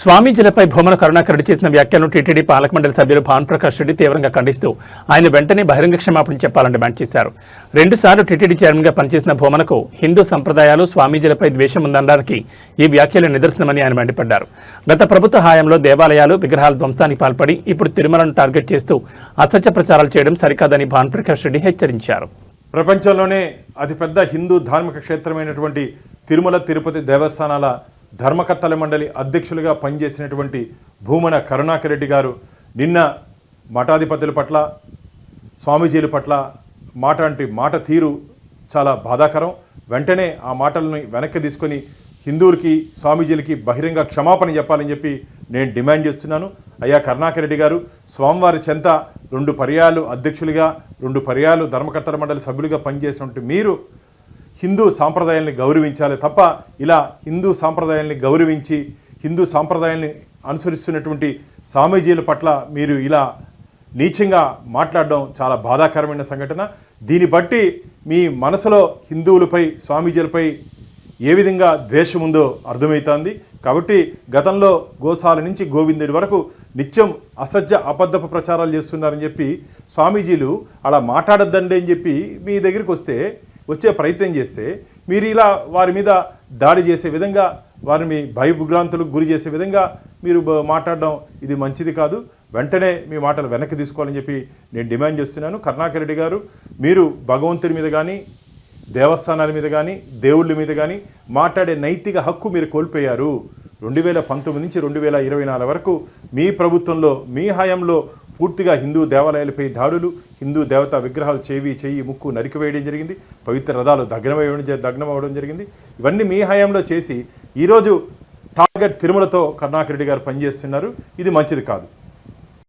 స్వామీజీలపై భూమన కరుణాకర్ రెడ్డి చేసిన వ్యాఖ్యలను టీటీడీ పాలక మండలి సభ్యులు భానుప్రకాష్ రెడ్డి తీవ్రంగా ఖండిస్తూ ఆయన వెంటనే బహిరంగ క్షమాపణ చెప్పాలని డిమాండ్ చేశారు. 2 సార్లు టీటీడీ చైర్మన్గా పనిచేసిన భూమనకు హిందూ సంప్రదాయాలు స్వామీజీలపై ద్వేషం ఉందనడానికి ఈ వ్యాఖ్యలు నిదర్శనమని ఆయన మండిపడ్డారు. గత ప్రభుత్వ హయాంలో దేవాలయాలు విగ్రహాల ధ్వంసానికి పాల్పడి ఇప్పుడు తిరుమలను టార్గెట్ చేస్తూ అసత్య ప్రచారాలు చేయడం సరికాదని భానుప్రకాష్ రెడ్డి హెచ్చరించారు. ప్రపంచంలోనే అతిపెద్ద హిందూ ధార్మిక క్షేత్రమైనటువంటి తిరుమల తిరుపతి దేవస్థానాల ధర్మకర్తల మండలి అధ్యక్షులుగా పనిచేసినటువంటి భూమన కరుణాకర్ రెడ్డి గారు నిన్న మఠాధిపతుల పట్ల స్వామీజీల పట్ల మాట తీరు చాలా బాధాకరం. వెంటనే ఆ మాటలను వెనక్కి తీసుకొని హిందువులకి స్వామీజీలకి బహిరంగ క్షమాపణ చెప్పాలని చెప్పి నేను డిమాండ్ చేస్తున్నాను. అయ్యా కరుణాకర్ రెడ్డి గారు, స్వామివారి చెంత 2 పర్యాయాలు అధ్యక్షులుగా 2 పర్యాయాలు ధర్మకర్తల మండలి సభ్యులుగా పనిచేసినట్టు మీరు హిందూ సాంప్రదాయాల్ని గౌరవించాలి తప్ప ఇలా హిందూ సాంప్రదాయాల్ని గౌరవించి హిందూ సాంప్రదాయాల్ని అనుసరిస్తున్నటువంటి స్వామీజీల పట్ల మీరు ఇలా నీచంగా మాట్లాడడం చాలా బాధాకరమైన సంఘటన. దీన్ని బట్టి మీ మనసులో హిందువులపై స్వామీజీలపై ఏ విధంగా ద్వేషం ఉందో అర్థమవుతోంది. కాబట్టి గతంలో గోశాల నుంచి గోవిందుడి వరకు నిత్యం అబద్ధపు ప్రచారాలు చేస్తున్నారని చెప్పి స్వామీజీలు అలా మాట్లాడద్దండి అని చెప్పి మీ దగ్గరికి వచ్చే ప్రయత్నం చేస్తే మీరు ఇలా వారి మీద దాడి చేసే విధంగా వారిని భయభ్రాంతులకు గురి చేసే విధంగా మీరు మాట్లాడడం ఇది మంచిది కాదు. వెంటనే మీ మాటలు వెనక్కి తీసుకోవాలని చెప్పి నేను డిమాండ్ చేస్తున్నాను. కరుణాకర్ రెడ్డి గారు, మీరు భగవంతుడి మీద కానీ దేవస్థానాల మీద కానీ దేవుళ్ళ మీద కానీ మాట్లాడే నైతిక హక్కు మీరు కోల్పోయారు. 2019 నుంచి 2024 వరకు మీ ప్రభుత్వంలో మీ హయాంలో పూర్తిగా హిందూ దేవాలయాలపై దాడులు, హిందూ దేవతా విగ్రహాలు చెయ్యి ముక్కు నరికివేయడం జరిగింది, పవిత్ర రథాలు దగ్నమవ్వడం జరిగింది. ఇవన్నీ మీ హయాంలో చేసి ఈరోజు టార్గెట్ తిరుమలతో కరుణాకర్ రెడ్డి గారు పనిచేస్తున్నారు. ఇది మంచిది కాదు.